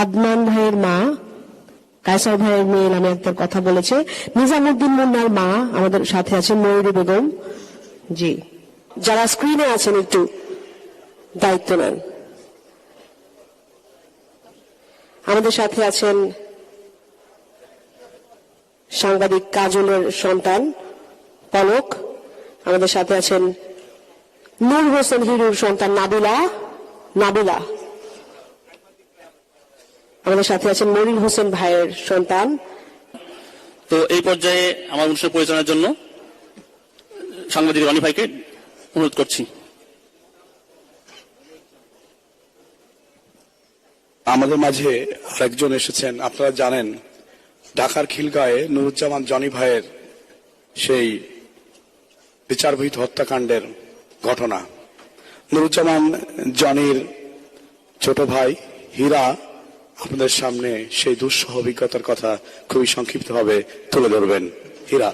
আদনান ভাইয়ের মা কায়সার ভাইয়ের মেয়ে নামে একটা কথা বলেছে। নিজামুদ্দিন মুন্নার মা আমাদের সাথে আছেন ময়ূরী বেগম। জি, যারা স্ক্রিনে আছেন একটু দায়িত্ব নেন। আমাদের সাথে আছেন সাংবাদিক কাজলের সন্তান পলক। আমাদের সাথে আছেন নূর হোসেন হিরুর সন্তান নাবিলা। আমাদের সাথে আছেন মনির হোসেন ভাইয়ের সন্তান। তো এই পর্যায়ে আমার অনুষ্ঠান পরিচালনার জন্য সাংবাদিক রনি ভাইকে অনুরোধ করছি। আমাদের মাঝে আরেকজন এসেছেন। আপনারা জানেন ঢাকার খিলগাঁয়ে নুরুজ্জামান জনি ভাইয়ের সেই বিচারবহিত হত্যাকাণ্ডের ঘটনা। নুরুজ্জামান জনির ছোট ভাই হীরা আপনাদের সামনে সেই দুঃসহ অভিজ্ঞতার কথা খুবই সংক্ষিপ্তভাবে তুলে ধরবেন। হীরা।